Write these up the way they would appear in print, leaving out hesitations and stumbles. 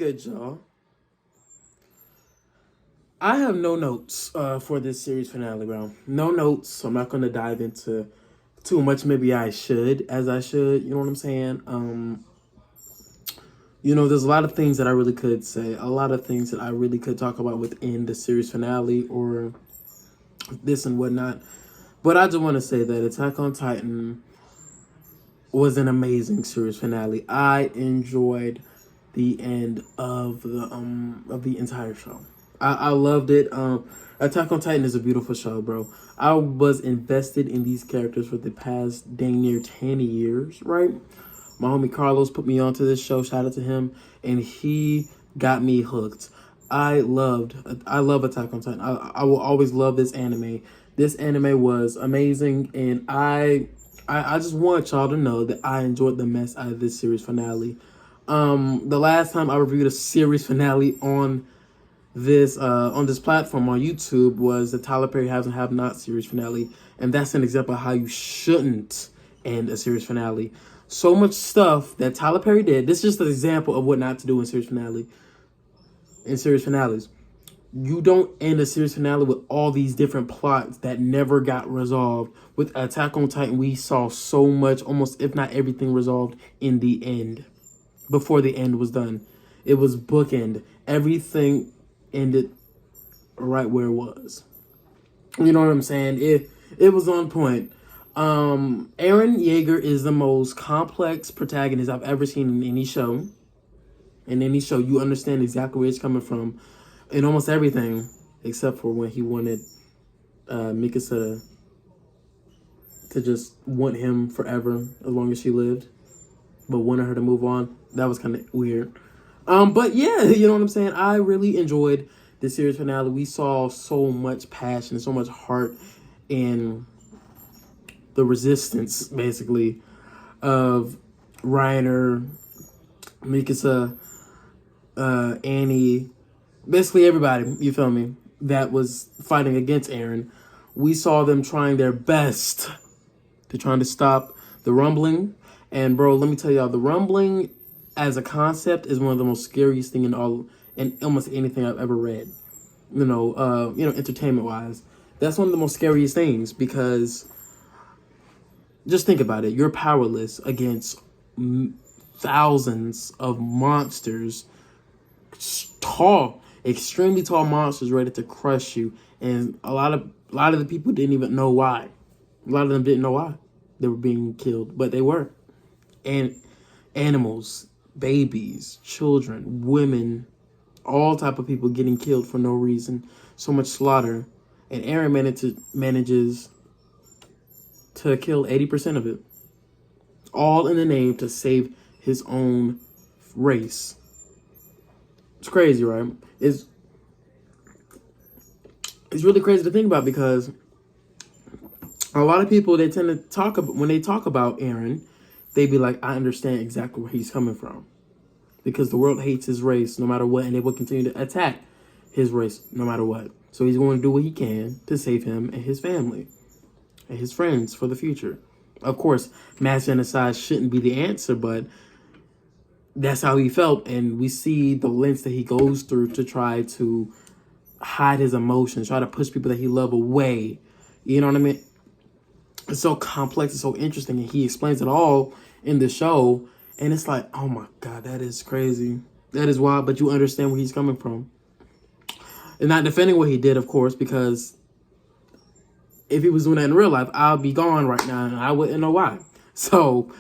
good, y'all? I have no notes for this series finale, bro. No notes, so I'm not going to dive into too much. Maybe I should, as I should. You know what I'm saying? There's a lot of things that I really could say, a lot of things that I really could talk about within the series finale or this and whatnot. But I just want to say that Attack on Titan was an amazing series finale. I enjoyed the end of the entire show. I loved it. Attack on Titan is a beautiful show, bro. I was invested in these characters for the past dang near 10 years, right? My homie Carlos put me onto this show. Shout out to him, and he got me hooked. I love Attack on Titan. I will always love this anime. This anime was amazing, and I just want y'all to know that I enjoyed the mess out of this series finale. The last time I reviewed a series finale on this platform on YouTube was the Tyler Perry Has and Have Not series finale, and that's an example of how you shouldn't end a series finale. So much stuff that Tyler Perry did. This is just an example of what not to do in series finales. You don't end a series finale with all these different plots that never got resolved. With Attack on Titan, we saw so much, almost if not everything, resolved in the end. Before the end was done, it was bookend. Everything ended right where it was. You know what I'm saying? It was on point. Eren Yeager is the most complex protagonist I've ever seen in any show. In any show, you understand exactly where it's coming from in almost everything, except for when he wanted Mikasa to just want him forever as long as she lived, but wanted her to move on. That was kind of weird. But yeah, you know what I'm saying? I really enjoyed the series finale. We saw so much passion, so much heart in the resistance, basically, of Reiner, Mikasa, Annie, basically everybody, you feel me, that was fighting against Eren. We saw them trying their best to trying to stop the rumbling. And bro, let me tell y'all, the rumbling as a concept is one of the most scariest thing in almost anything I've ever read. Entertainment wise. That's one of the most scariest things, because just think about it. You're powerless against thousands of monsters, extremely tall monsters ready to crush you. And a lot of the people didn't even know why. A lot of them didn't know why they were being killed, but they were. And animals, babies, children, women, all type of people getting killed for no reason. So much slaughter. And Eren manages to kill 80% of it. All in the name to save his own race. It's crazy, right? It's really crazy to think about, because a lot of people, they tend to talk about, when they talk about Eren, they be like, I understand exactly where he's coming from. Because the world hates his race no matter what, and they will continue to attack his race no matter what. So he's going to do what he can to save him and his family and his friends for the future. Of course, mass genocide shouldn't be the answer, but that's how he felt. And we see the lengths that he goes through to try to hide his emotions, try to push people that he loves away. You know what I mean? It's so complex, it's so interesting, and he explains it all in the show. And it's like, oh my God, that is crazy. That is wild, but you understand where he's coming from. And not defending what he did, of course, because if he was doing that in real life, I'll be gone right now, and I wouldn't know why. So,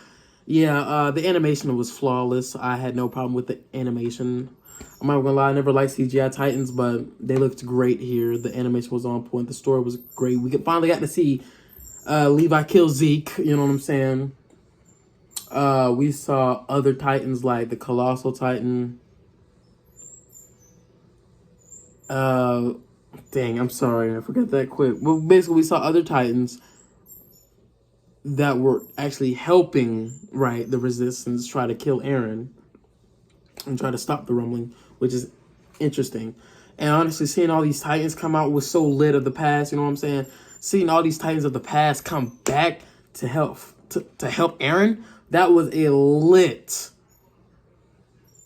yeah, the animation was flawless. I had no problem with the animation. I'm not gonna lie, I never liked CGI Titans, but they looked great here. The animation was on point. The story was great. We finally got to see Levi kill Zeke. You know what I'm saying? We saw other Titans like the Colossal Titan. Dang, I'm sorry, I forgot that quick. Well, basically, we saw other Titans that were actually helping, right, the resistance try to kill Eren and try to stop the rumbling, which is interesting. And honestly, seeing all these Titans come out was so lit of the past, you know what I'm saying? Seeing all these Titans of the past come back to help Eren, that was a lit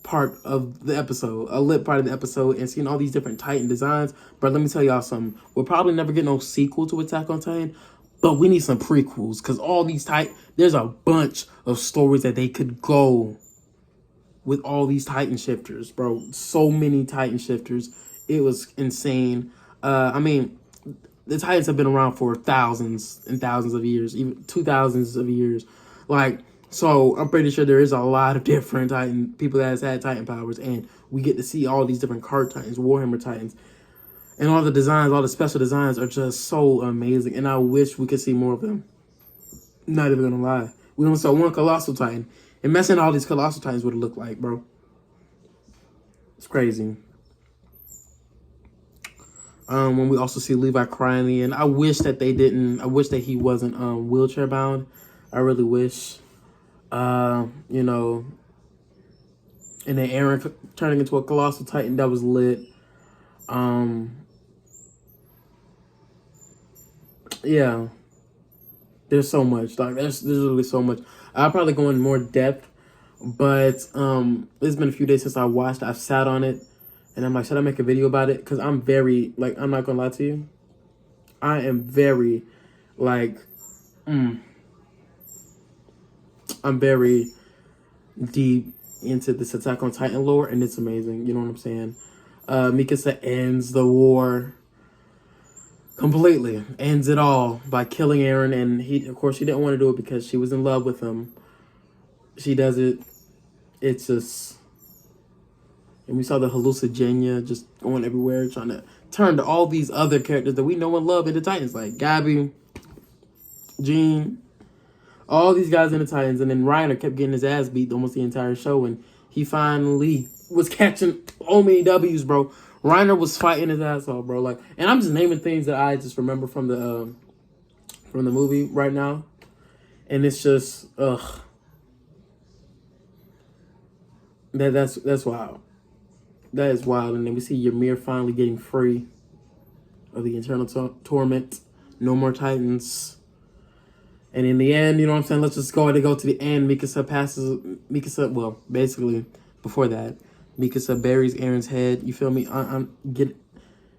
part of the episode, a lit part of the episode, and seeing all these different Titan designs. But let me tell y'all something. We'll probably never get no sequel to Attack on Titan, but we need some prequels, because all these there's a bunch of stories that they could go with all these Titan shifters, bro. So many Titan shifters. It was insane. I mean, the Titans have been around for thousands and thousands of years, even 2000s of years. Like, so I'm pretty sure there is a lot of different Titan people that has had Titan powers, and we get to see all these different card Titans, Warhammer Titans, and all the designs, all the special designs are just so amazing. And I wish we could see more of them. Not even gonna lie, we only saw one Colossal Titan. Imagine all these Colossal Titans would have looked like, bro. It's crazy. When we also see Levi crying, and I wish that they didn't. I wish that he wasn't wheelchair bound. I really wish. You know. And then Eren turning into a Colossal Titan, that was lit. Yeah. There's so much. Like there's really so much. I'll probably go in more depth, but it's been a few days since I watched. I've sat on it. And I'm like, should I make a video about it? Because I'm very, like, I'm not going to lie to you. I am very, like, I'm very deep into this Attack on Titan lore, and it's amazing. You know what I'm saying? Mikasa ends the war completely. Ends it all by killing Eren. And, of course, she didn't want to do it because she was in love with him. She does it. It's just... And we saw the hallucigenia just going everywhere, trying to turn to all these other characters that we know and love in the Titans, like Gabi, Jean, all these guys in the Titans. And then Reiner kept getting his ass beat almost the entire show, and he finally was catching so many W's, bro. Reiner was fighting his ass off, bro. Like, and I'm just naming things that I just remember from the movie right now, and it's just that's wild. That is wild. And then we see Ymir finally getting free of the eternal torment. No more Titans. And in the end, you know what I'm saying? Let's just go ahead and go to the end. Mikasa, well, basically, before that, Mikasa buries Eren's head. You feel me?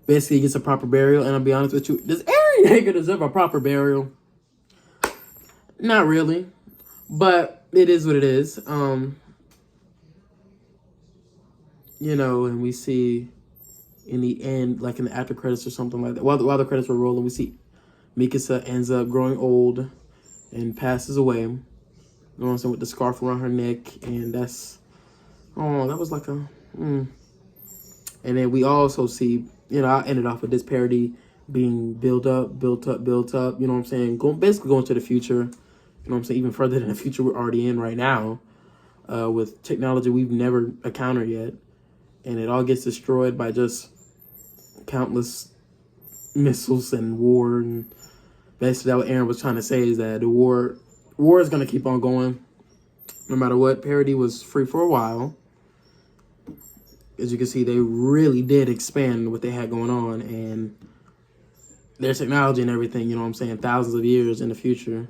Basically gets a proper burial. And I'll be honest with you, does Eren Yeager deserve a proper burial? Not really. But it is what it is. You know, and we see in the end, like in the after credits or something like that, while the credits were rolling, we see Mikasa ends up growing old and passes away. You know what I'm saying? With the scarf around her neck, and that was like a. And then we also see, you know, I ended off with this parody being built up. You know what I'm saying? Basically going to the future. You know what I'm saying? Even further than the future we're already in right now, with technology we've never encountered yet. And it all gets destroyed by just countless missiles and war. And basically, what Eren was trying to say is that the war is going to keep on going no matter what. Parody was free for a while. As you can see, they really did expand what they had going on. And their technology and everything, you know what I'm saying, thousands of years in the future.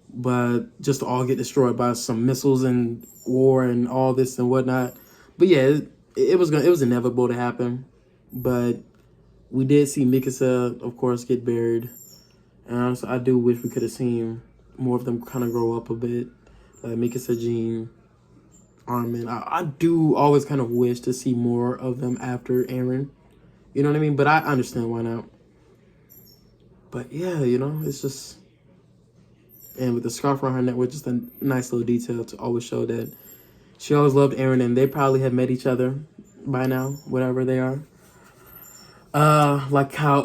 But just to all get destroyed by some missiles and war and all this and whatnot. But yeah, it was inevitable to happen, but we did see Mikasa, of course, get buried. And honestly, I do wish we could have seen more of them kind of grow up a bit, like Mikasa, Jean, Armin. I do always kind of wish to see more of them after Eren. You know what I mean? But I understand why not. But yeah, you know, it's just, and with the scarf around her neck, with just a nice little detail to always show that she always loved Eren, and they probably have met each other by now, whatever they are. Like how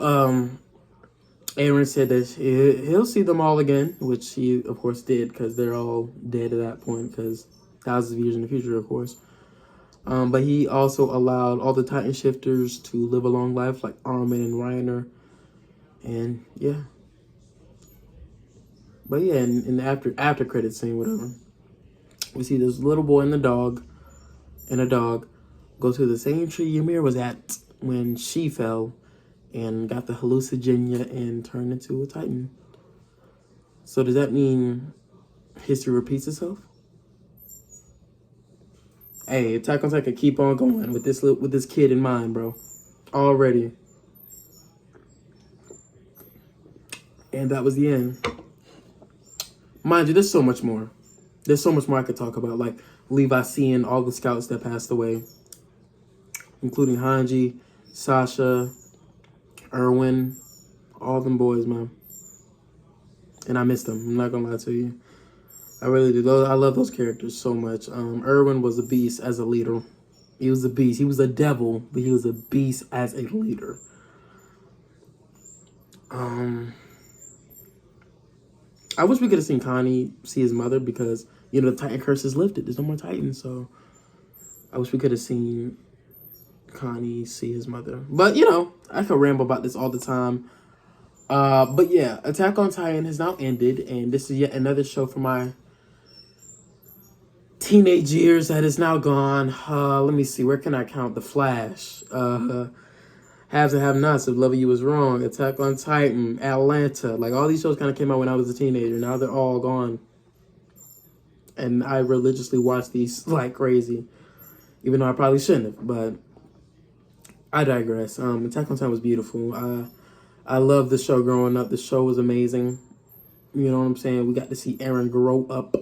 Eren said that he'll see them all again, which he, of course, did, because they're all dead at that point, because thousands of years in the future, of course. But he also allowed all the Titan shifters to live a long life, like Armin and Reiner. And, yeah. But, yeah, in the after credits scene, whatever, we see this little boy and a dog go to the same tree Ymir was at when she fell and got the hallucigenia and turned into a Titan. So does that mean history repeats itself? Hey, Attack on Titan could keep on going with this kid in mind, bro. Already. And that was the end. Mind you, there's so much more. There's so much more I could talk about, like Levi seeing all the scouts that passed away, including Hanji, Sasha, Erwin, all them boys, man. And I miss them. I'm not gonna lie to you. I really do. I love those characters so much. Erwin was a beast as a leader. He was a beast. He was a devil, but he was a beast as a leader. I wish we could have seen Connie see his mother because, you know, the Titan curse is lifted. There's no more Titans, so I wish we could have seen Connie see his mother. But, you know, I could ramble about this all the time. But yeah, Attack on Titan has now ended, and this is yet another show for my teenage years that is now gone. Let me see, where can I count? The Flash, Haves and Have-Nots, If Loving You Was Wrong, Attack on Titan, Atlanta. Like, all these shows kind of came out when I was a teenager. Now they're all gone. And I religiously watch these like crazy, even though I probably shouldn't have, but I digress. Attack on Titan was beautiful. I loved the show growing up. The show was amazing. You know what I'm saying? We got to see Eren grow up.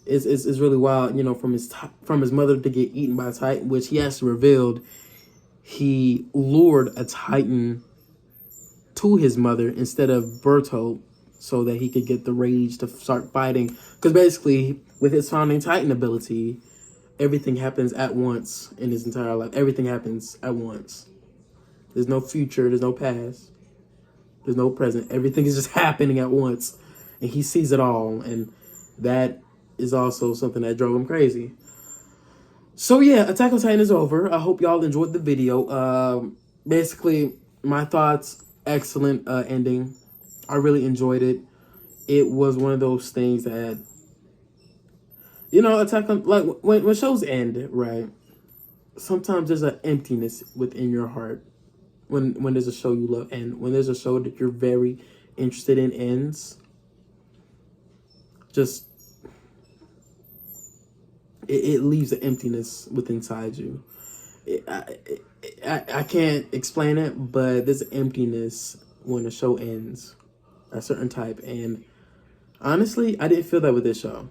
It's really wild, you know, from his mother to get eaten by a Titan, which he actually revealed he lured a Titan to his mother instead of Bertolt so that he could get the rage to start fighting. Because basically, with his founding Titan ability, everything happens at once in his entire life. Everything happens at once. There's no future. There's no past. There's no present. Everything is just happening at once. And he sees it all. And that is also something that drove him crazy. So yeah, Attack on Titan is over. I hope y'all enjoyed the video. Basically, my thoughts, excellent ending. I really enjoyed it. It was one of those things that, you know, Attack on, like, when shows end, right? Sometimes there's an emptiness within your heart when there's a show you love, and when there's a show that you're very interested in ends, just it leaves an emptiness within inside you. I can't explain it, but there's an emptiness when a show ends, a certain type. And honestly, I didn't feel that with this show.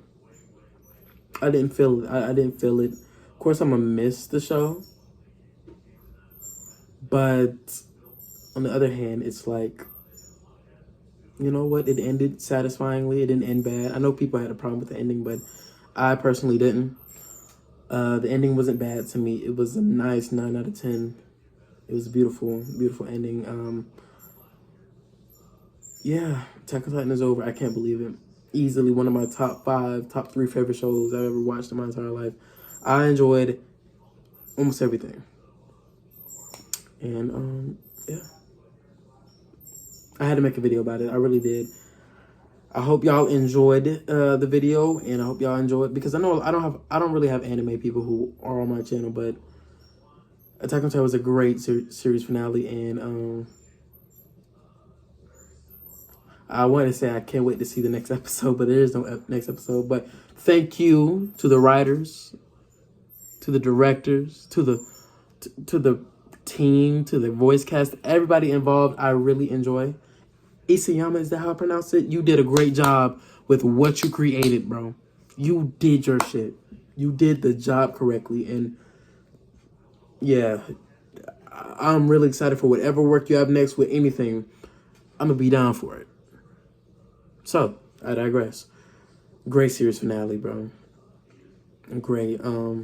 I didn't feel it. I didn't feel it. Of course, I'm gonna miss the show, but on the other hand, it's like, you know what? It ended satisfyingly. It didn't end bad. I know people had a problem with the ending, but I personally didn't. The ending wasn't bad to me. It was a nice 9 out of 10. It was a beautiful, beautiful ending. Yeah, Attack on Titan is over. I can't believe it. Easily one of my top 3 favorite shows I've ever watched in my entire life. I enjoyed almost everything. And, yeah. I had to make a video about it. I really did. I hope y'all enjoyed the video, and I hope y'all enjoyed, because I know I don't really have anime people who are on my channel, but Attack on Titan was a great series finale, and I want to say I can't wait to see the next episode, but there is no next episode. But thank you to the writers, to the directors, to the team, to the voice cast, everybody involved. I really enjoy. Isayama, is that how I pronounce it? You did a great job with what you created, bro. You did your shit. You did the job correctly. And yeah, I'm really excited for whatever work you have next with anything. I'm going to be down for it. So, I digress. Great series finale, bro. Great. Yeah.